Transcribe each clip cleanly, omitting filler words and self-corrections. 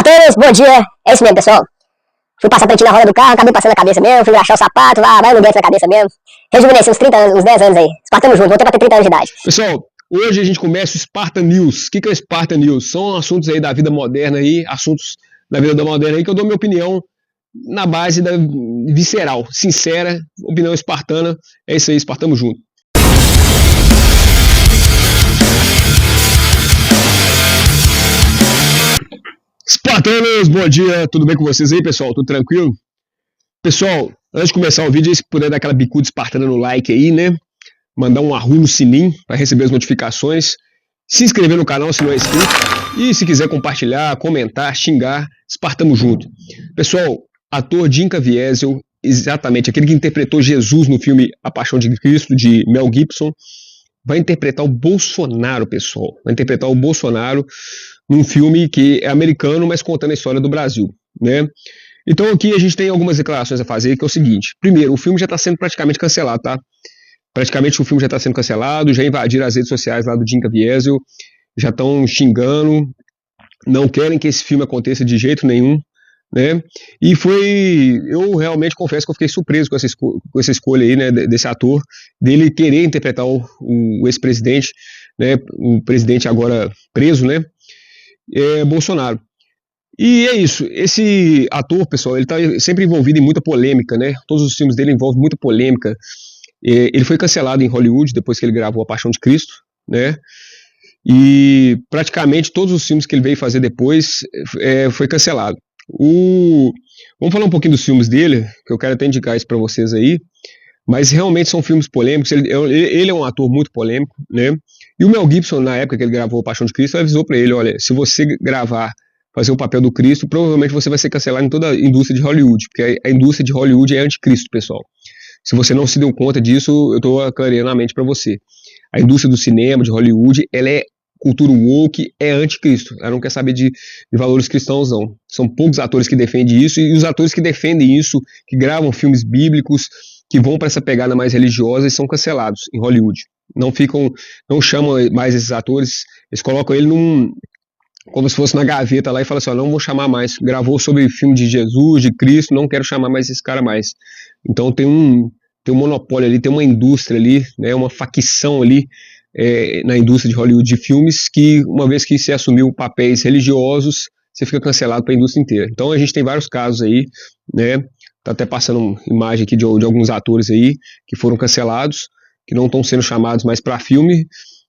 Espartanos, bom dia. É isso mesmo, pessoal. Fui passar pretinho na roda do carro, acabei passando a cabeça mesmo, fui achar o sapato, vai no gancho na cabeça mesmo. Rejuvenesci uns 30 anos, uns 10 anos aí. Espartano junto, voltei pra ter 30 anos de idade. Pessoal, hoje a gente começa o Spartan News. O que é o Spartan News? São assuntos aí da vida moderna aí, assuntos da vida moderna aí que eu dou minha opinião na base da visceral, sincera, opinião espartana. É isso aí, Espartamo junto. Espartanos, bom dia, tudo bem com vocês aí, pessoal? Tudo tranquilo? Pessoal, antes de começar o vídeo, se puder dar aquela bicuda espartana no like aí, né? Mandar um arru no sininho para receber as notificações, se inscrever no canal se não é inscrito e se quiser compartilhar, comentar, xingar, espartamo junto. Pessoal, ator Jim Caviezel, exatamente aquele que interpretou Jesus no filme A Paixão de Cristo, de Mel Gibson, vai interpretar o Bolsonaro, pessoal. Vai interpretar o Bolsonaro num filme que é americano, mas contando a história do Brasil, né? Então aqui a gente tem algumas declarações a fazer, que é o seguinte. Primeiro, o filme já está sendo praticamente cancelado, tá? Praticamente o filme já está sendo cancelado, já invadiram as redes sociais lá do Jim Caviezel, já estão xingando, não querem que esse filme aconteça de jeito nenhum, né? E eu realmente confesso que eu fiquei surpreso com essa escolha aí, né, desse ator, dele querer interpretar o ex-presidente, né, o presidente agora preso, né, Bolsonaro. E é isso, esse ator, pessoal, ele está sempre envolvido em muita polêmica, né? Todos os filmes dele envolvem muita polêmica. Ele foi cancelado em Hollywood depois que ele gravou A Paixão de Cristo, né? E praticamente todos os filmes que ele veio fazer depois foi cancelado. Vamos falar um pouquinho dos filmes dele, que eu quero até indicar isso para vocês aí, mas realmente são filmes polêmicos. Ele é um ator muito polêmico, né? E o Mel Gibson, na época que ele gravou A Paixão de Cristo, avisou para ele, olha, se você fazer o papel do Cristo, provavelmente você vai ser cancelado em toda a indústria de Hollywood, porque a indústria de Hollywood é anticristo, pessoal. Se você não se deu conta disso, eu estou clareando a mente para você. A indústria do cinema, de Hollywood, ela é cultura woke, é anticristo. Ela não quer saber de valores cristãos, não. São poucos atores que defendem isso, e os atores que defendem isso, que gravam filmes bíblicos, que vão para essa pegada mais religiosa, são cancelados em Hollywood. Não chamam mais esses atores, eles colocam ele como se fosse na gaveta lá e falam assim, ó, não vou chamar mais. Gravou sobre filme de Jesus, de Cristo, não quero chamar mais esse cara mais. Então tem um monopólio ali, tem uma indústria ali, né, uma facção ali na indústria de Hollywood de filmes que, uma vez que se assumiu papéis religiosos, você fica cancelado para a indústria inteira. Então a gente tem vários casos aí, né, tá até passando imagem aqui de alguns atores aí que foram cancelados, que não estão sendo chamados mais para filme,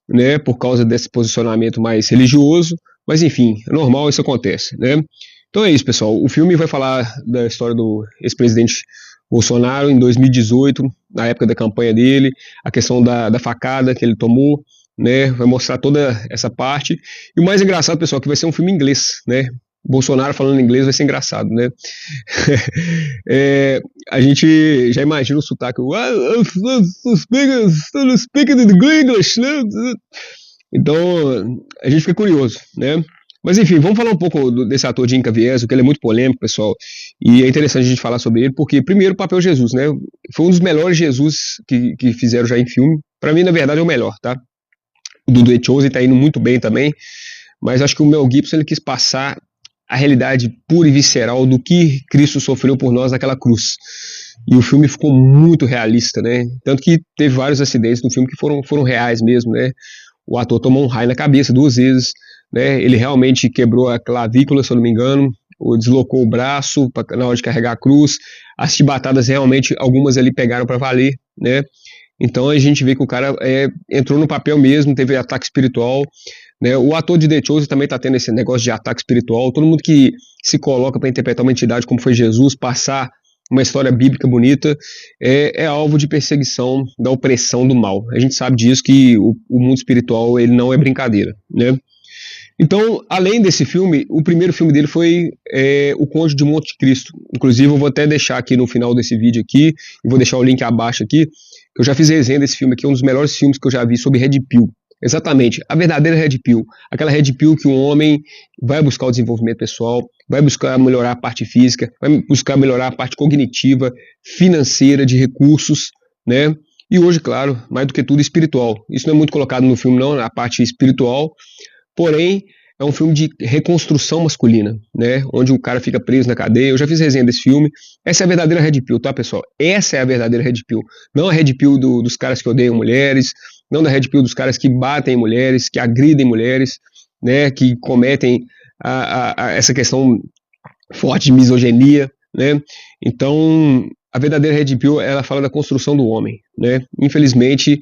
né, por causa desse posicionamento mais religioso, mas enfim, é normal, isso acontece, né. Então é isso, pessoal, o filme vai falar da história do ex-presidente Bolsonaro em 2018, na época da campanha dele, a questão da facada que ele tomou, né, vai mostrar toda essa parte, e o mais engraçado, pessoal, é que vai ser um filme em inglês, né, Bolsonaro falando inglês vai ser engraçado, né, a gente já imagina o sotaque, speaking English, né, então a gente fica curioso, né. Mas enfim, vamos falar um pouco desse ator Jim Caviezel, que ele é muito polêmico, pessoal, e é interessante a gente falar sobre ele, porque primeiro o papel Jesus, né, foi um dos melhores Jesus que fizeram já em filme, pra mim na verdade é o melhor, tá, o do The Chosen tá indo muito bem também, mas acho que o Mel Gibson ele quis passar a realidade pura e visceral do que Cristo sofreu por nós naquela cruz, e o filme ficou muito realista, né, tanto que teve vários acidentes no filme que foram reais mesmo, né, o ator tomou um raio na cabeça 2 vezes, né, ele realmente quebrou a clavícula, se eu não me engano, ou deslocou o braço na hora de carregar a cruz, as chibatadas realmente, algumas ali pegaram para valer, né, então a gente vê que o cara entrou no papel mesmo, teve ataque espiritual, né, o ator de The Chosen também está tendo esse negócio de ataque espiritual, todo mundo que se coloca para interpretar uma entidade como foi Jesus, passar uma história bíblica bonita, é alvo de perseguição da opressão do mal, a gente sabe disso, que o mundo espiritual ele não é brincadeira, né. Então, além desse filme, o primeiro filme dele foi O Conde de Monte Cristo. Inclusive, eu vou até deixar aqui no final desse vídeo aqui, e vou deixar o link abaixo aqui, que eu já fiz resenha desse filme aqui, um dos melhores filmes que eu já vi sobre Red Pill. Exatamente, a verdadeira Red Pill. Aquela Red Pill que um homem vai buscar o desenvolvimento pessoal, vai buscar melhorar a parte física, vai buscar melhorar a parte cognitiva, financeira, de recursos, né? E hoje, claro, mais do que tudo, espiritual. Isso não é muito colocado no filme, não, a parte espiritual. Porém, é um filme de reconstrução masculina, né? Onde o cara fica preso na cadeia. Eu já fiz resenha desse filme. Essa é a verdadeira Red Pill, tá, pessoal? Essa é a verdadeira Red Pill. Não a Red Pill dos caras que odeiam mulheres, não da Red Pill dos caras que batem mulheres, que agridem mulheres, né? Que cometem essa questão forte de misoginia, né? Então, a verdadeira Red Pill, ela fala da construção do homem, né? Infelizmente,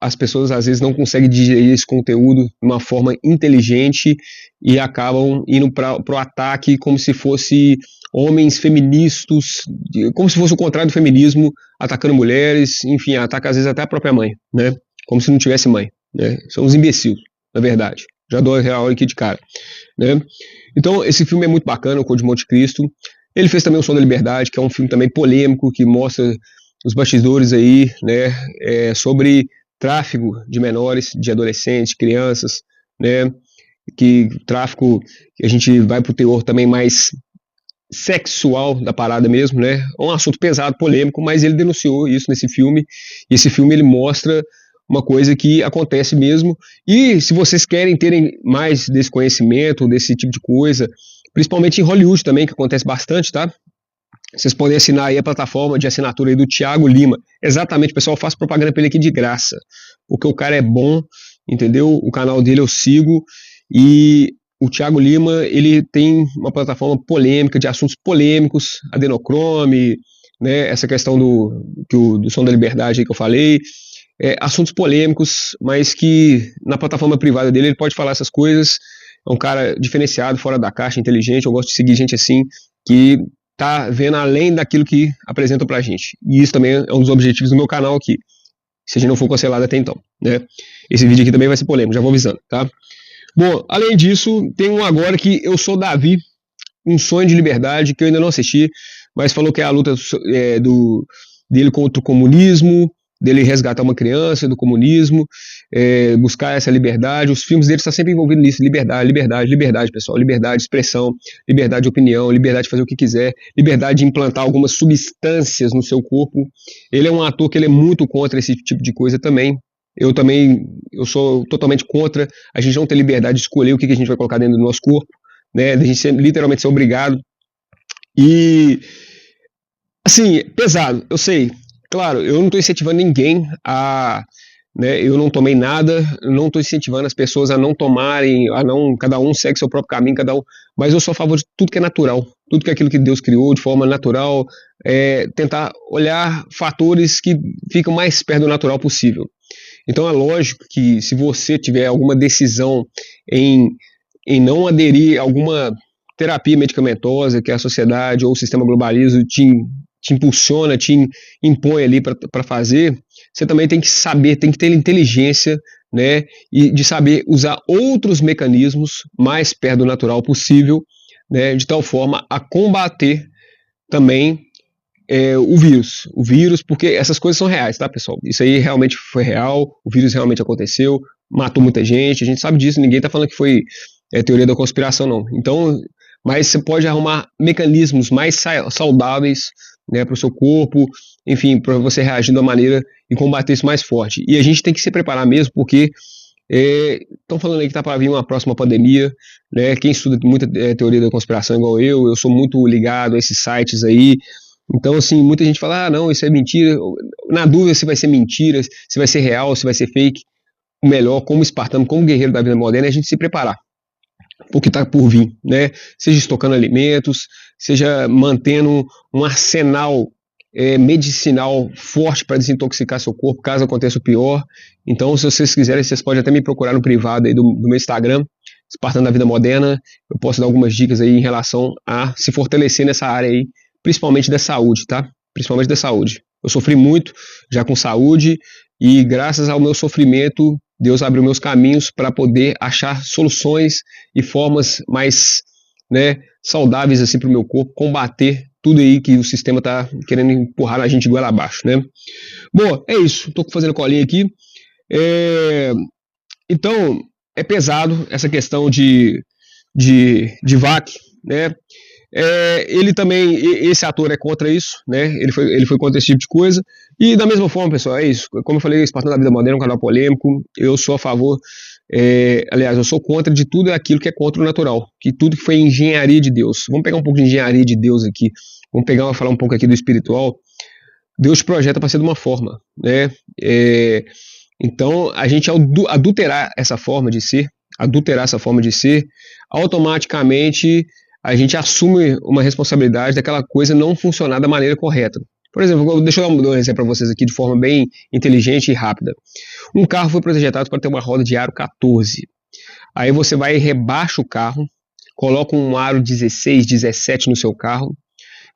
as pessoas às vezes não conseguem digerir esse conteúdo de uma forma inteligente e acabam indo para o ataque como se fosse homens feministas, como se fosse o contrário do feminismo, atacando mulheres, enfim, ataca às vezes até a própria mãe, né? Como se não tivesse mãe, né? São os imbecis, na verdade. Já dou a real aqui de cara, né? Então, esse filme é muito bacana, o Conde de Monte Cristo. Ele fez também O Som da Liberdade, que é um filme também polêmico, que mostra os bastidores aí, né, sobre tráfico de menores, de adolescentes, crianças, né, que tráfico, a gente vai pro teor também mais sexual da parada mesmo, né, é um assunto pesado, polêmico, mas ele denunciou isso nesse filme, e esse filme ele mostra uma coisa que acontece mesmo, e se vocês querem terem mais desse conhecimento, desse tipo de coisa, principalmente em Hollywood também, que acontece bastante, tá? Vocês podem assinar aí a plataforma de assinatura aí do Thiago Lima. Exatamente, pessoal, eu faço propaganda pra ele aqui de graça, porque o cara é bom, entendeu? O canal dele eu sigo, e o Thiago Lima, ele tem uma plataforma polêmica, de assuntos polêmicos, adenocrome, né, essa questão do Som da Liberdade aí que eu falei, assuntos polêmicos, mas que na plataforma privada dele ele pode falar essas coisas. É um cara diferenciado, fora da caixa, inteligente. Eu gosto de seguir gente assim, que tá vendo além daquilo que apresentam pra gente. E isso também é um dos objetivos do meu canal aqui, se a gente não for cancelado até então, né? Esse vídeo aqui também vai ser polêmico, já vou avisando, tá? Bom, além disso, tem um agora que Eu Sou Davi, Um Sonho de Liberdade, que eu ainda não assisti, mas falou que é a luta dele contra o comunismo, dele resgatar uma criança do comunismo, buscar essa liberdade. Os filmes dele estão sempre envolvidos nisso: liberdade, liberdade, liberdade, pessoal, liberdade de expressão, liberdade de opinião, liberdade de fazer o que quiser, liberdade de implantar algumas substâncias no seu corpo. Ele é um ator que ele é muito contra esse tipo de coisa também. Eu sou totalmente contra a gente não ter liberdade de escolher o que a gente vai colocar dentro do nosso corpo, né? A gente literalmente ser obrigado. E, assim, pesado, eu sei. Claro, eu não estou incentivando ninguém né, eu não tomei nada, não estou incentivando as pessoas a não tomarem, cada um segue seu próprio caminho, mas eu sou a favor de tudo que é natural, tudo que é aquilo que Deus criou de forma natural, tentar olhar fatores que ficam mais perto do natural possível. Então é lógico que se você tiver alguma decisão em não aderir a alguma terapia medicamentosa que a sociedade ou o sistema globalismo te impulsiona, te impõe ali para fazer, você também tem que saber, tem que ter inteligência, né, e de saber usar outros mecanismos mais perto do natural possível, né, de tal forma a combater também o vírus, porque essas coisas são reais, tá, pessoal? Isso aí realmente foi real, o vírus realmente aconteceu, matou muita gente, a gente sabe disso, ninguém tá falando que foi teoria da conspiração, não. Então, mas você pode arrumar mecanismos mais saudáveis, né, para o seu corpo, enfim, para você reagir de uma maneira e combater isso mais forte. E a gente tem que se preparar mesmo, porque estão falando aí que tá para vir uma próxima pandemia, né? Quem estuda muita teoria da conspiração igual eu sou muito ligado a esses sites aí. Então, assim, muita gente fala, não, isso é mentira. Na dúvida se vai ser mentira, se vai ser real, se vai ser fake. O melhor, como espartano, como guerreiro da vida moderna, é a gente se preparar o que está por vir, né? Seja estocando alimentos, seja mantendo um arsenal medicinal forte para desintoxicar seu corpo, caso aconteça o pior. Então, se vocês quiserem, vocês podem até me procurar no privado aí do meu Instagram, Espartano da Vida Moderna. Eu posso dar algumas dicas aí em relação a se fortalecer nessa área aí, principalmente da saúde, tá? Principalmente da saúde. Eu sofri muito já com saúde e graças ao meu sofrimento, Deus abriu meus caminhos para poder achar soluções e formas mais, né, saudáveis assim para o meu corpo, combater tudo aí que o sistema está querendo empurrar a gente de goela abaixo, né? Bom, é isso. Estou fazendo colinha aqui. Então, é pesado essa questão de VAC, né? Ele também, esse ator é contra isso, né? Ele foi contra esse tipo de coisa. E da mesma forma, pessoal, é isso. Como eu falei, Espartano da Vida Moderna é um canal polêmico. Eu sou a favor Aliás, eu sou contra de tudo aquilo que é contra o natural, que tudo que foi engenharia de Deus. Vamos pegar um pouco de engenharia de Deus aqui, falar um pouco aqui do espiritual. Deus projeta para ser de uma forma, né? Então, a gente adulterar essa forma de ser, automaticamente a gente assume uma responsabilidade daquela coisa não funcionar da maneira correta. Por exemplo, deixa eu dar um exemplo para vocês aqui de forma bem inteligente e rápida. Um carro foi projetado para ter uma roda de aro 14. Aí você vai e rebaixa o carro, coloca um aro 16, 17 no seu carro. O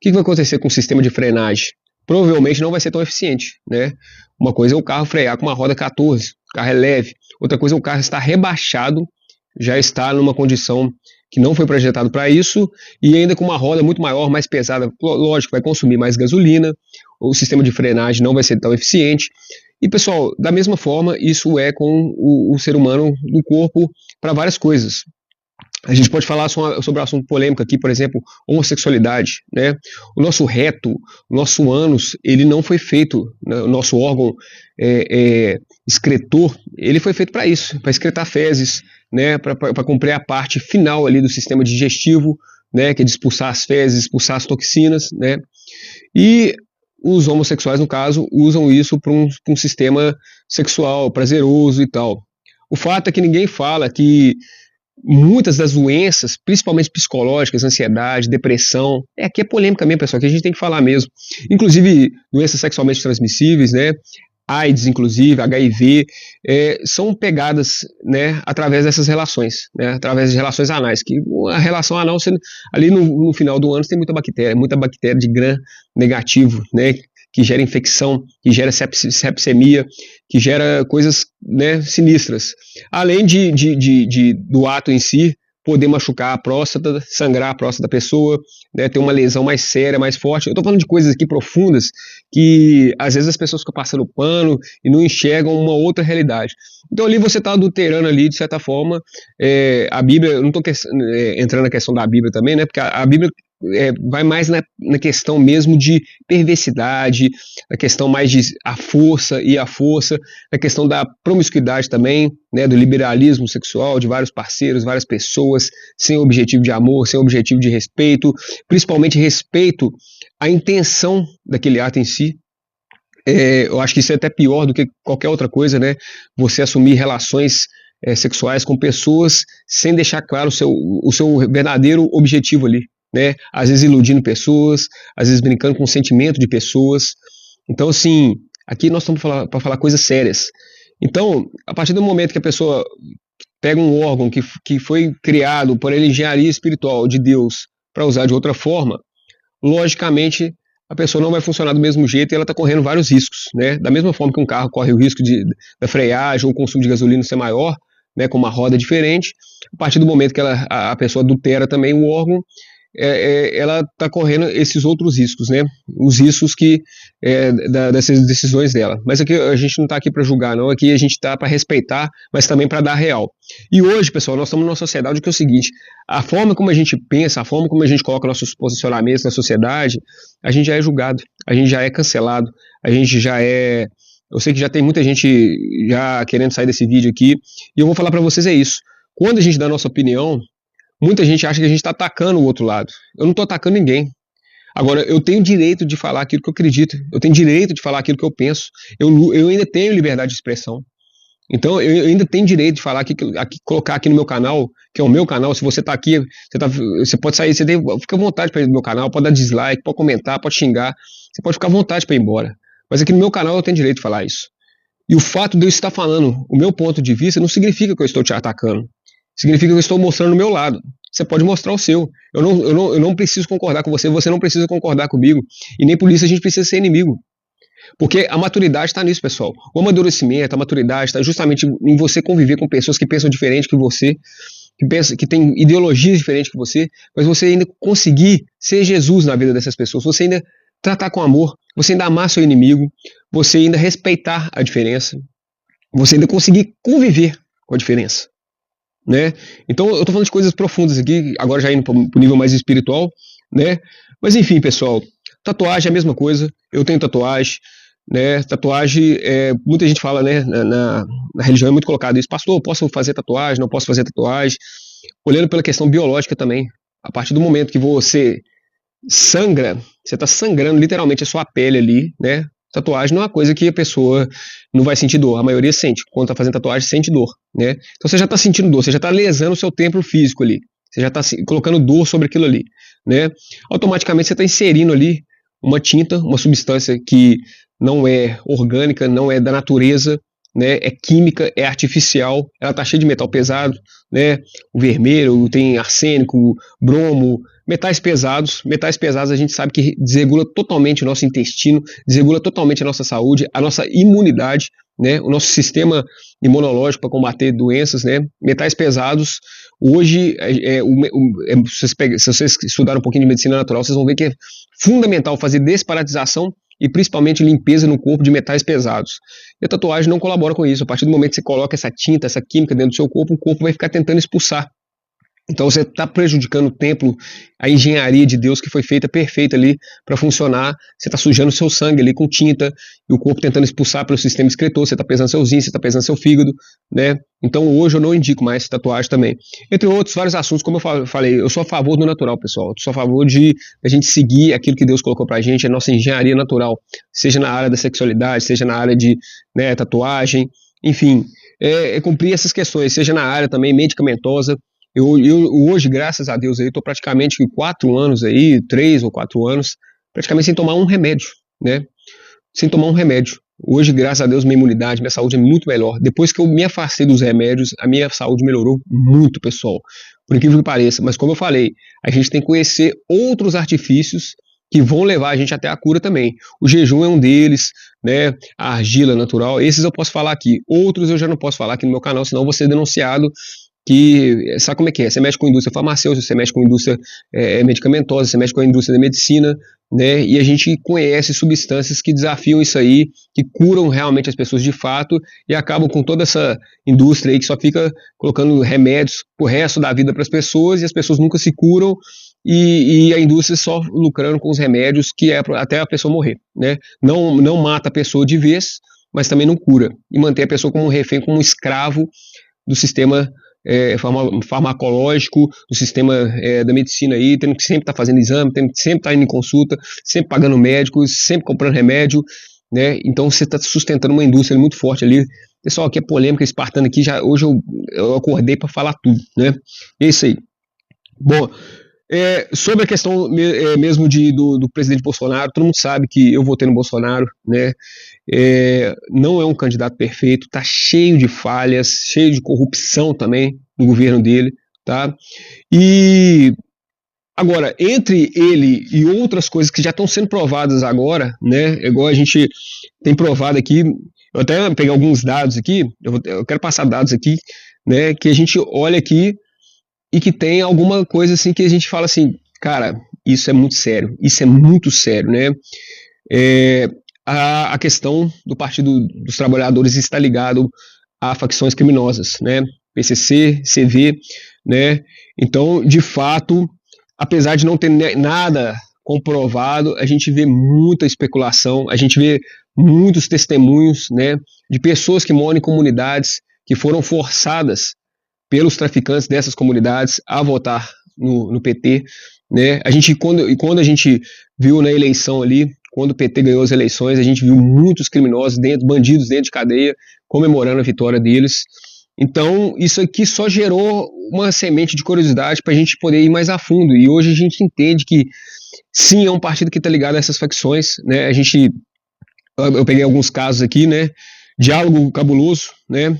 que vai acontecer com o sistema de frenagem? Provavelmente não vai ser tão eficiente, né? Uma coisa é o carro frear com uma roda 14, o carro é leve. Outra coisa é o carro estar rebaixado, já está numa condição que não foi projetado para isso, e ainda com uma roda muito maior, mais pesada. Lógico, vai consumir mais gasolina, o sistema de frenagem não vai ser tão eficiente. E, pessoal, da mesma forma, isso é com o ser humano no corpo para várias coisas. A gente pode falar sobre um assunto polêmico aqui, por exemplo, homossexualidade, né? O nosso reto, o nosso ânus, ele não foi feito, né? O nosso órgão excretor, ele foi feito para isso, para excretar fezes, né? Para cumprir a parte final ali do sistema digestivo, né? Que é de expulsar as fezes, expulsar as toxinas, né? E os homossexuais, no caso, usam isso para um sistema sexual prazeroso e tal. O fato é que ninguém fala que muitas das doenças, principalmente psicológicas, ansiedade, depressão, aqui é polêmica mesmo, pessoal, que a gente tem que falar mesmo. Inclusive, doenças sexualmente transmissíveis, né? AIDS, inclusive, HIV, são pegadas, né, através dessas relações, né, através de relações anais, que a relação anal, ali no final do ano, tem muita bactéria de gram negativo, né, que gera infecção, que gera sepsemia, que gera coisas, né, sinistras. Além do ato em si poder machucar a próstata, sangrar a próstata da pessoa, né, ter uma lesão mais séria, mais forte. Eu estou falando de coisas aqui profundas que às vezes as pessoas ficam passando pano e não enxergam uma outra realidade. Então ali você está adulterando ali, de certa forma, a Bíblia. Eu não estou entrando na questão da Bíblia também, né, porque a Bíblia vai mais na questão mesmo de perversidade, na questão mais de a força, na questão da promiscuidade também, né, do liberalismo sexual, de vários parceiros, várias pessoas, sem objetivo de amor, sem objetivo de respeito, principalmente respeito à intenção daquele ato em si. Eu acho que isso é até pior do que qualquer outra coisa, né? Você assumir relações sexuais com pessoas sem deixar claro o seu verdadeiro objetivo ali, né? Às vezes iludindo pessoas, às vezes brincando com o sentimento de pessoas. Então, assim, aqui nós estamos para falar coisas sérias. Então, a partir do momento que a pessoa pega um órgão que foi criado por engenharia espiritual de Deus para usar de outra forma, logicamente a pessoa não vai funcionar do mesmo jeito e ela está correndo vários riscos, né? Da mesma forma que um carro corre o risco da freagem ou o consumo de gasolina ser maior, né, com uma roda diferente, a partir do momento que a pessoa adultera também o órgão, ela está correndo esses outros riscos, né? Os riscos dessas decisões dela. Mas aqui a gente não está aqui para julgar, não. Aqui a gente está para respeitar, mas também para dar real. E hoje, pessoal, nós estamos numa sociedade que é o seguinte: a forma como a gente pensa, a forma como a gente coloca nossos posicionamentos na sociedade, a gente já é julgado, a gente já é cancelado, a gente já é. Eu sei que já tem muita gente já querendo sair desse vídeo aqui, e eu vou falar para vocês isso. Quando a gente dá a nossa opinião, muita gente acha que a gente está atacando o outro lado. Eu não estou atacando ninguém. Agora, eu tenho direito de falar aquilo que eu acredito. Eu tenho direito de falar aquilo que eu penso. Eu ainda tenho liberdade de expressão. Então, eu ainda tenho direito de falar colocar aqui no meu canal, que é o meu canal. Se você está aqui, você pode sair, fica à vontade para ir no meu canal, pode dar dislike, pode comentar, pode xingar. Você pode ficar à vontade para ir embora. Mas aqui no meu canal eu tenho direito de falar isso. E o fato de eu estar falando o meu ponto de vista não significa que eu estou te atacando. Significa que eu estou mostrando o meu lado. Você pode mostrar o seu. Eu não preciso concordar com você, você não precisa concordar comigo. E nem por isso a gente precisa ser inimigo. Porque a maturidade está nisso, pessoal. O amadurecimento, a maturidade está justamente em você conviver com pessoas que pensam diferente que você, que têm ideologias diferentes que você, mas você ainda conseguir ser Jesus na vida dessas pessoas, você ainda tratar com amor, você ainda amar seu inimigo, você ainda respeitar a diferença, você ainda conseguir conviver com a diferença. Né? Então eu estou falando de coisas profundas aqui, agora já indo para o nível mais espiritual, né? Mas enfim, pessoal, tatuagem é a mesma coisa. Eu tenho tatuagem, né? Tatuagem, muita gente fala, né, na religião é muito colocado isso, pastor, posso fazer tatuagem, não posso fazer tatuagem, olhando pela questão biológica também, a partir do momento que você sangra, você está sangrando literalmente a sua pele ali, né? Tatuagem não é uma coisa que a pessoa não vai sentir dor, a maioria sente, quando está fazendo tatuagem sente dor, né? Então você já está sentindo dor, você já está lesando o seu templo físico ali, você já está colocando dor sobre aquilo ali, né? Automaticamente você está inserindo ali uma tinta, uma substância que não é orgânica, não é da natureza, né? É química, é artificial, ela está cheia de metal pesado, né? O vermelho, tem arsênico, bromo, metais pesados a gente sabe que desregula totalmente o nosso intestino, desregula totalmente a nossa saúde, a nossa imunidade, né? O nosso sistema imunológico para combater doenças, né? Metais pesados, hoje, se vocês estudarem um pouquinho de medicina natural, vocês vão ver que é fundamental fazer desparasitização e principalmente limpeza no corpo de metais pesados. E a tatuagem não colabora com isso. A partir do momento que você coloca essa tinta, essa química dentro do seu corpo, o corpo vai ficar tentando expulsar. Então você está prejudicando o templo, a engenharia de Deus que foi feita perfeita ali para funcionar. Você está sujando o seu sangue ali com tinta e o corpo tentando expulsar pelo sistema excretor. Você está pesando seus rins, você está pesando seu fígado, né? Então hoje eu não indico mais tatuagem também. Entre outros vários assuntos, como eu falei, eu sou a favor do natural, pessoal. Eu sou a favor de a gente seguir aquilo que Deus colocou para a gente, a nossa engenharia natural, seja na área da sexualidade, seja na área de, né, tatuagem, enfim, cumprir essas questões, seja na área também medicamentosa. Eu hoje, graças a Deus, estou praticamente 4 anos aí, 3 ou 4 anos, praticamente sem tomar um remédio, né? Sem tomar um remédio. Hoje, graças a Deus, minha imunidade, minha saúde é muito melhor. Depois que eu me afastei dos remédios, a minha saúde melhorou muito, pessoal. Por incrível que pareça. Mas como eu falei, a gente tem que conhecer outros artifícios que vão levar a gente até a cura também. O jejum é um deles, né? A argila natural, esses eu posso falar aqui. Outros eu já não posso falar aqui no meu canal, senão eu vou ser denunciado. Que sabe como é que é? Você mexe com a indústria farmacêutica, você mexe com a indústria medicamentosa, você mexe com a indústria da medicina, né? E a gente conhece substâncias que desafiam isso aí, que curam realmente as pessoas de fato e acabam com toda essa indústria aí que só fica colocando remédios pro resto da vida para as pessoas e as pessoas nunca se curam e a indústria só lucrando com os remédios que é até a pessoa morrer, né? Não mata a pessoa de vez, mas também não cura e mantém a pessoa como um refém, como um escravo do sistema farmacológico, do sistema da medicina aí, tendo que sempre estar fazendo exame, tendo que sempre estar indo em consulta, sempre pagando médicos, sempre comprando remédio, né? Então você está sustentando uma indústria muito forte ali. Pessoal, aqui é polêmica, espartano aqui, hoje eu acordei para falar tudo, né? É isso aí. Bom, sobre a questão mesmo do presidente Bolsonaro, todo mundo sabe que eu votei no Bolsonaro, né? Não é um candidato perfeito, tá cheio de falhas, cheio de corrupção também no governo dele, tá? E agora, entre ele e outras coisas que já estão sendo provadas agora, né? Igual a gente tem provado aqui, eu até peguei alguns dados aqui, eu quero passar dados aqui, né? Que a gente olha aqui e que tem alguma coisa assim que a gente fala assim, cara, isso é muito sério, né? A questão do Partido dos Trabalhadores está ligado a facções criminosas, né? PCC, CV, né? Então, de fato, apesar de não ter nada comprovado, a gente vê muita especulação, a gente vê muitos testemunhos, né? De pessoas que moram em comunidades que foram forçadas pelos traficantes dessas comunidades a votar no PT, né? Quando a gente viu na eleição ali, quando o PT ganhou as eleições, a gente viu muitos criminosos bandidos dentro de cadeia, comemorando a vitória deles. Então, isso aqui só gerou uma semente de curiosidade para a gente poder ir mais a fundo. E hoje a gente entende que, sim, é um partido que está ligado a essas facções, né? Eu peguei alguns casos aqui, né? Diálogo cabuloso, né?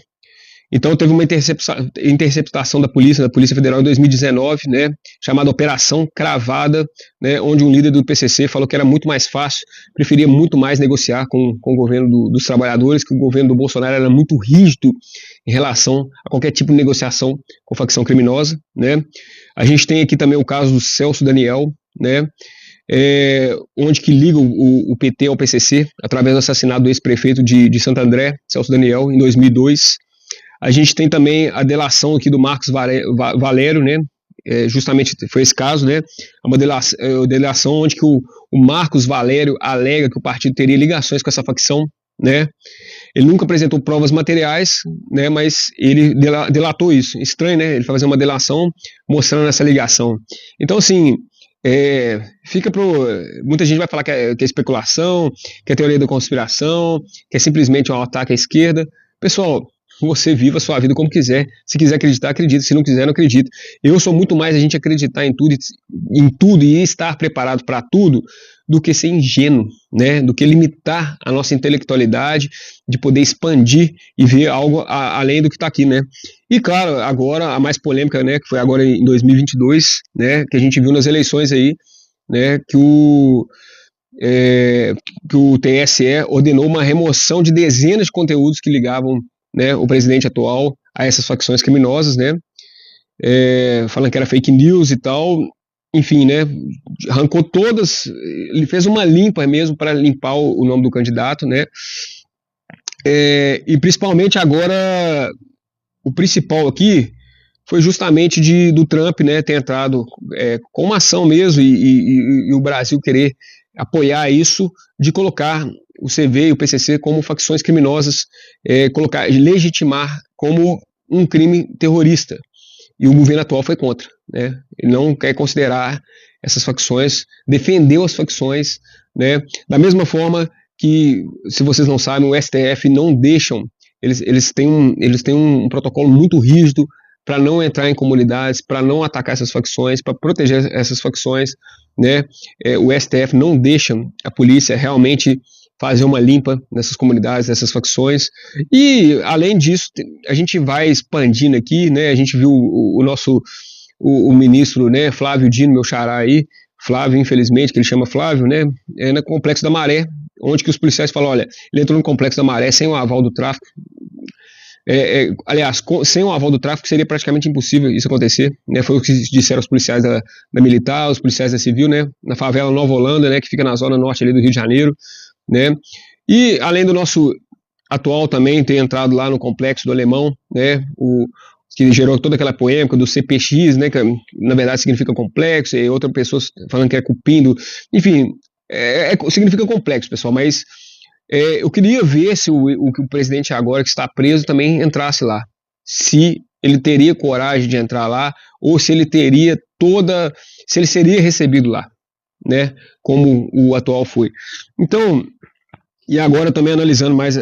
Então teve uma interceptação da Polícia Federal em 2019, né, chamada Operação Cravada, né, onde um líder do PCC falou que era muito mais fácil, preferia muito mais negociar com o governo dos trabalhadores, que o governo do Bolsonaro era muito rígido em relação a qualquer tipo de negociação com facção criminosa, né. A gente tem aqui também o caso do Celso Daniel, né, onde que liga o PT ao PCC, através do assassinato do ex-prefeito de Santo André, Celso Daniel, em 2002. A gente tem também a delação aqui do Marcos Valério, né, justamente foi esse caso, né? Uma delação onde que o Marcos Valério alega que o partido teria ligações com essa facção, né? Ele nunca apresentou provas materiais, né? Mas ele delatou isso. Estranho, né? Ele fazer uma delação mostrando essa ligação. Então, assim, muita gente vai falar que é especulação, que é teoria da conspiração, que é simplesmente um ataque à esquerda. Pessoal, você viva a sua vida como quiser. Se quiser acreditar, acredita. Se não quiser, não acredita. Eu sou muito mais a gente acreditar em tudo e estar preparado para tudo do que ser ingênuo, né? Do que limitar a nossa intelectualidade, de poder expandir e ver algo além do que está aqui, né? E claro, agora a mais polêmica, né? Que foi agora em 2022, né? Que a gente viu nas eleições aí, né? Que o TSE ordenou uma remoção de dezenas de conteúdos que ligavam, né, o presidente atual a essas facções criminosas, né? Falando que era fake news e tal. Enfim, né, arrancou todas, ele fez uma limpa mesmo para limpar o nome do candidato, né, e principalmente agora, o principal aqui foi justamente do Trump, né, ter entrado com uma ação mesmo e o Brasil querer apoiar isso, de colocar o CV e o PCC como facções criminosas, legitimar como um crime terrorista. E o governo atual foi contra, né? Ele não quer considerar essas facções, defendeu as facções, né? Da mesma forma que, se vocês não sabem, o STF não deixam, eles têm um protocolo muito rígido para não entrar em comunidades, para não atacar essas facções, para proteger essas facções, né? O STF não deixa a polícia realmente fazer uma limpa nessas comunidades, nessas facções. E, além disso, a gente vai expandindo aqui, né? A gente viu o nosso ministro, né, Flávio Dino, meu xará aí, Flávio, infelizmente, que ele chama Flávio, né, no Complexo da Maré, onde que os policiais falam, olha, ele entrou no Complexo da Maré sem o aval do tráfico. Aliás, sem o aval do tráfico seria praticamente impossível isso acontecer, né? Foi o que disseram os policiais da militar, os policiais da civil, né, na favela Nova Holanda, né, que fica na zona norte ali do Rio de Janeiro, né? E além do nosso atual também ter entrado lá no Complexo do Alemão, né, que gerou toda aquela polêmica do CPX, né, que na verdade significa complexo, e outras pessoas falando que é cupindo, enfim, significa complexo, pessoal, mas eu queria ver se o presidente agora que está preso também entrasse lá, se ele teria coragem de entrar lá, ou se ele se ele seria recebido lá, né, como o atual foi. Então, e agora também analisando mais,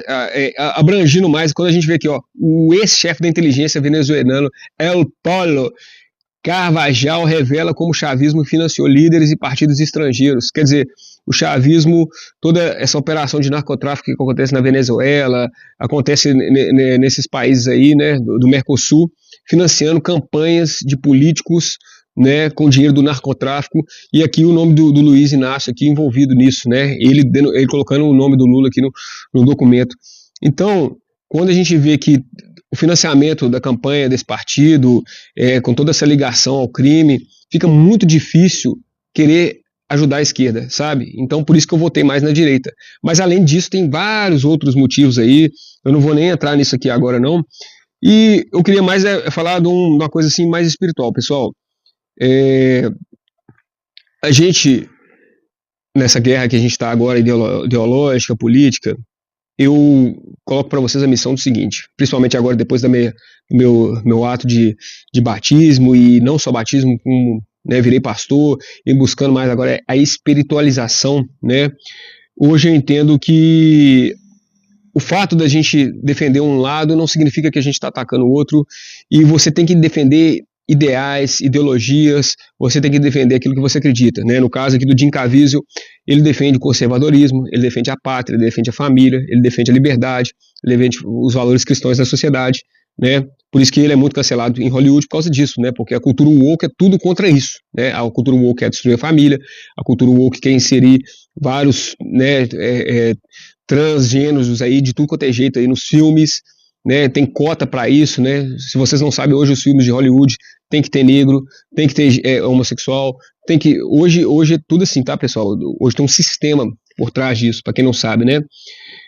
abrangindo mais, quando a gente vê aqui, ó, o ex-chefe da inteligência venezuelano, El Polo Carvajal, revela como o chavismo financiou líderes e partidos estrangeiros. Quer dizer, o chavismo, toda essa operação de narcotráfico que acontece na Venezuela, acontece nesses países aí, né, do Mercosul, financiando campanhas de políticos, né, com dinheiro do narcotráfico, e aqui o nome do Luiz Inácio aqui envolvido nisso, né, ele colocando o nome do Lula aqui no documento. Então, quando a gente vê que o financiamento da campanha desse partido, com toda essa ligação ao crime, fica muito difícil querer ajudar a esquerda, sabe? Então, por isso que eu votei mais na direita. Mas, além disso, tem vários outros motivos aí, eu não vou nem entrar nisso aqui agora, não. E eu queria mais falar de uma coisa assim mais espiritual, pessoal. A gente, nessa guerra que a gente está agora, ideológica, política, eu coloco para vocês a missão do seguinte, principalmente agora depois do meu ato de batismo, e não só batismo, como, né, virei pastor, e buscando mais agora a espiritualização, né? Hoje eu entendo que o fato da gente defender um lado não significa que a gente está atacando o outro, e você tem que defender ideais, ideologias, você tem que defender aquilo que você acredita, né? No caso aqui do Jim Caviezel, ele defende o conservadorismo, ele defende a pátria, ele defende a família, ele defende a liberdade, ele defende os valores cristãos da sociedade, né? Por isso que ele é muito cancelado em Hollywood por causa disso, né? Porque a cultura woke é tudo contra isso, né? A cultura woke quer destruir a família, a cultura woke quer inserir vários, né, transgêneros aí de tudo quanto é jeito aí nos filmes, né? Tem cota para isso, né? Se vocês não sabem, hoje os filmes de Hollywood tem que ter negro, tem que ter homossexual, tem que... Hoje é tudo assim, tá, pessoal? Hoje tem um sistema por trás disso, para quem não sabe, né?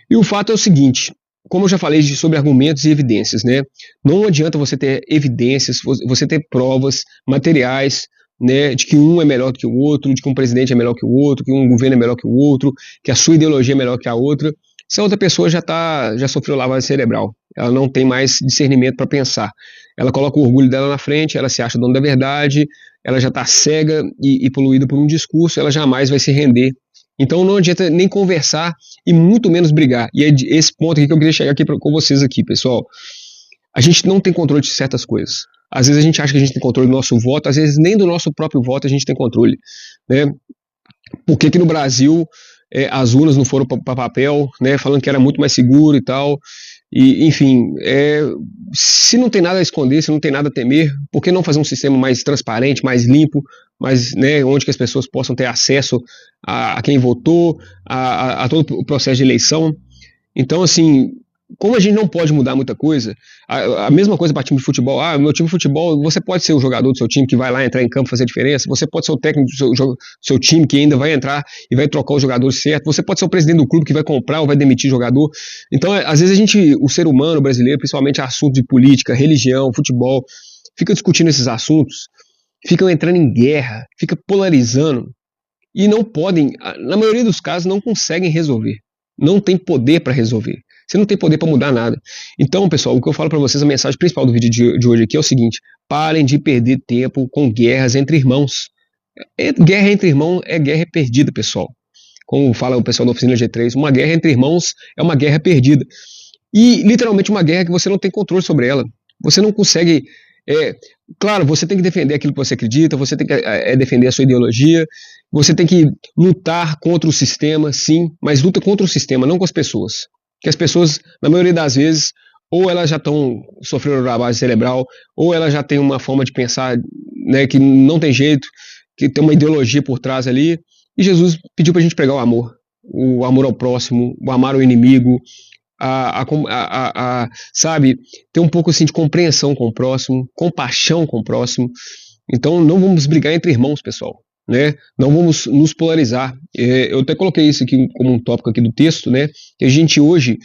E o fato é o seguinte, como eu já falei sobre argumentos e evidências, né? Não adianta você ter evidências, você ter provas materiais, né, de que um é melhor do que o outro, de que um presidente é melhor que o outro, que um governo é melhor que o outro, que a sua ideologia é melhor que a outra. Se a outra pessoa já sofreu lavagem cerebral, ela não tem mais discernimento para pensar. Ela coloca o orgulho dela na frente, ela se acha dona da verdade, ela já está cega e poluída por um discurso, ela jamais vai se render. Então não adianta nem conversar e muito menos brigar. E é esse ponto aqui que eu queria chegar aqui com vocês aqui, pessoal. A gente não tem controle de certas coisas. Às vezes a gente acha que a gente tem controle do nosso voto, às vezes nem do nosso próprio voto a gente tem controle, né? Por que que no Brasil as urnas não foram para papel, né? Falando que era muito mais seguro e tal. E, enfim, se não tem nada a esconder, se não tem nada a temer, por que não fazer um sistema mais transparente, mais limpo, mais, né, onde que as pessoas possam ter acesso a quem votou, a todo o processo de eleição? Então, assim, como a gente não pode mudar muita coisa, a mesma coisa para time de futebol. Meu time de futebol, você pode ser o jogador do seu time que vai lá entrar em campo fazer a diferença, você pode ser o técnico do seu time que ainda vai entrar e vai trocar os jogadores certo, você pode ser o presidente do clube que vai comprar ou vai demitir jogador. Então, às vezes o ser humano brasileiro, principalmente assuntos de política, religião, futebol, fica discutindo esses assuntos, ficam entrando em guerra, fica polarizando e não podem, na maioria dos casos, não conseguem resolver. Não tem poder para resolver. Você não tem poder para mudar nada. Então, pessoal, o que eu falo para vocês, a mensagem principal do vídeo de hoje aqui é o seguinte: parem de perder tempo com guerras entre irmãos. Guerra entre irmãos é guerra perdida, pessoal. Como fala o pessoal da Oficina G3, uma guerra entre irmãos é uma guerra perdida. E, literalmente, uma guerra que você não tem controle sobre ela. Você não consegue... claro, você tem que defender aquilo que você acredita, você tem que defender a sua ideologia, você tem que lutar contra o sistema, sim, mas luta contra o sistema, não com as pessoas. Porque as pessoas, na maioria das vezes, ou elas já estão sofrendo lavagem cerebral, ou elas já têm uma forma de pensar, né, que não tem jeito, que tem uma ideologia por trás ali. E Jesus pediu para a gente pregar o amor ao próximo, o amar ao inimigo, sabe, ter um pouco assim de compreensão com o próximo, compaixão com o próximo. Então não vamos brigar entre irmãos, pessoal, né? Não vamos nos polarizar. Eu até coloquei isso aqui como um tópico aqui do texto, né? Que a gente hoje,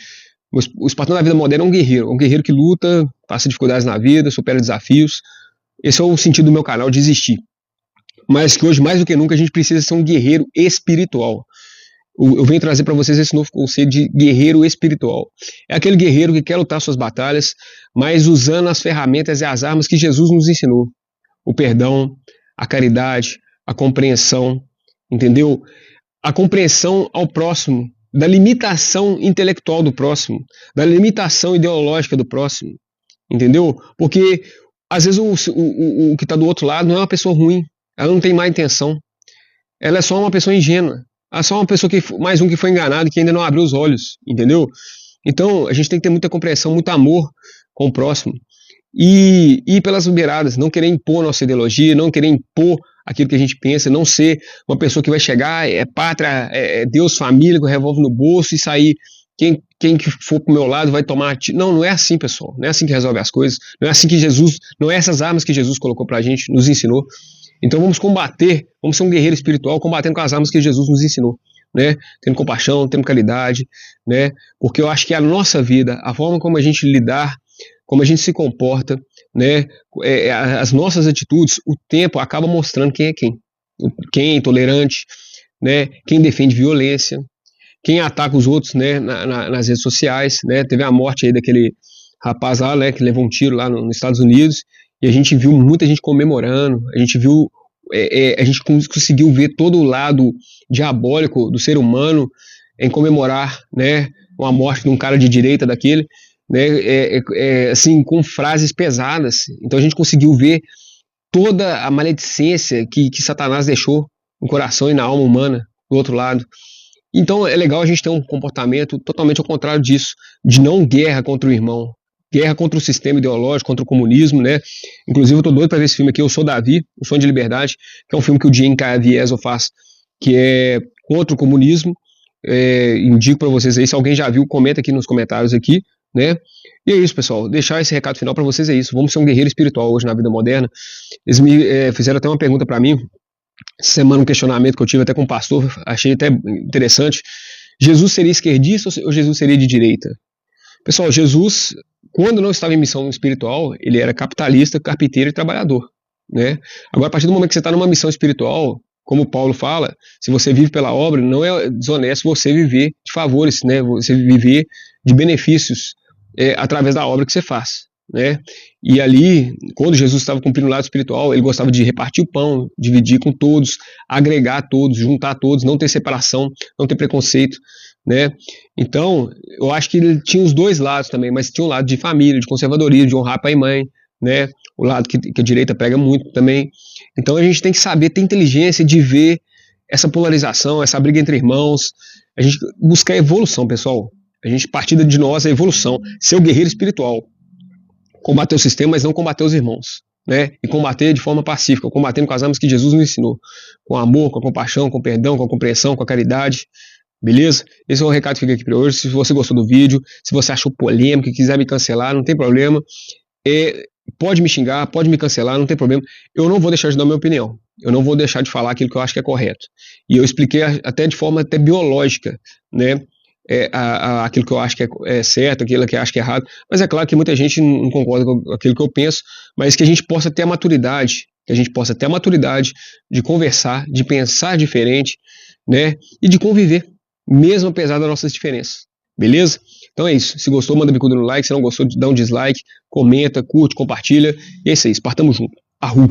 o espartano da vida moderna é um guerreiro que luta, passa dificuldades na vida, supera desafios. Esse é o sentido do meu canal, de existir. Mas que hoje, mais do que nunca, a gente precisa ser um guerreiro espiritual. Eu venho trazer para vocês esse novo conceito de guerreiro espiritual. É aquele guerreiro que quer lutar suas batalhas, mas usando as ferramentas e as armas que Jesus nos ensinou. O perdão, a caridade, a compreensão, entendeu? A compreensão ao próximo, da limitação intelectual do próximo, da limitação ideológica do próximo, entendeu? Porque, às vezes, o que está do outro lado não é uma pessoa ruim, ela não tem má intenção, ela é só uma pessoa ingênua. É só uma pessoa mais um que foi enganado, que ainda não abriu os olhos, entendeu? Então, a gente tem que ter muita compreensão, muito amor com o próximo. E ir pelas beiradas, não querer impor nossa ideologia, não querer impor aquilo que a gente pensa, não ser uma pessoa que vai chegar, pátria, Deus, família, com o revólver no bolso e sair, quem que for pro meu lado vai tomar... Não é assim, pessoal, não é assim que resolve as coisas, não é assim que Jesus, não é essas armas que Jesus colocou pra gente, nos ensinou. Então vamos combater, vamos ser um guerreiro espiritual, combatendo com as armas que Jesus nos ensinou, né? Tendo compaixão, tendo caridade, né? Porque eu acho que a nossa vida, a forma como a gente lidar, como a gente se comporta, né? As nossas atitudes, o tempo acaba mostrando quem é quem. Quem é intolerante, né? Quem defende violência, quem ataca os outros, né? Nas redes sociais, né? Teve a morte aí daquele rapaz lá, né? Que levou um tiro lá nos Estados Unidos. E a gente viu muita gente comemorando, a gente viu, a gente conseguiu ver todo o lado diabólico do ser humano em comemorar, né, uma morte de um cara de direita daquele, né, assim, com frases pesadas. Então a gente conseguiu ver toda a maledicência que Satanás deixou no coração e na alma humana do outro lado. Então é legal a gente ter um comportamento totalmente ao contrário disso, de não guerra contra o irmão, guerra contra o sistema ideológico, contra o comunismo, né? Inclusive eu tô doido para ver esse filme aqui, Eu Sou Davi, O Sonho de Liberdade, que é um filme que o Jim Caviezel faz, que é contra o comunismo. Indico para vocês aí, se alguém já viu, comenta aqui nos comentários aqui, né? E é isso, pessoal, deixar esse recado final para vocês é isso. Vamos ser um guerreiro espiritual hoje na vida moderna. Eles me fizeram até uma pergunta para mim, essa semana, um questionamento que eu tive até com um pastor, achei até interessante. Jesus seria esquerdista ou Jesus seria de direita? Pessoal, Jesus, quando não estava em missão espiritual, ele era capitalista, carpinteiro e trabalhador, né? Agora, a partir do momento que você está numa missão espiritual, como Paulo fala, se você vive pela obra, não é desonesto você viver de favores, né? Você viver de benefícios através da obra que você faz, né? E ali, quando Jesus estava cumprindo o lado espiritual, ele gostava de repartir o pão, dividir com todos, agregar todos, juntar todos, não ter separação, não ter preconceito, né? Então, eu acho que ele tinha os dois lados também, mas tinha um lado de família, de conservadorismo, de honrar pai e mãe, né? O lado que a direita prega muito também. Então a gente tem que saber, ter inteligência de ver essa polarização, essa briga entre irmãos, a gente buscar evolução, pessoal. A gente, partida de nós é evolução, ser o guerreiro espiritual, combater o sistema, mas não combater os irmãos, né? E combater de forma pacífica, combatendo com as armas que Jesus nos ensinou, com amor, com a compaixão, com o perdão, com a compreensão, com a caridade. Beleza? Esse é o recado que fica aqui para hoje. Se você gostou do vídeo, se você achou polêmico e quiser me cancelar, não tem problema. Pode me xingar, pode me cancelar, não tem problema. Eu não vou deixar de dar minha opinião. Eu não vou deixar de falar aquilo que eu acho que é correto. E eu expliquei até de forma até biológica, né? Aquilo que eu acho que é certo, aquilo que eu acho que é errado. Mas é claro que muita gente não concorda com aquilo que eu penso, mas que a gente possa ter a maturidade, de conversar, de pensar diferente, né? E de conviver, mesmo apesar das nossas diferenças. Beleza? Então é isso. Se gostou, manda bicuda no like. Se não gostou, dá um dislike, comenta, curte, compartilha. E é isso aí. Partamos junto. Arru!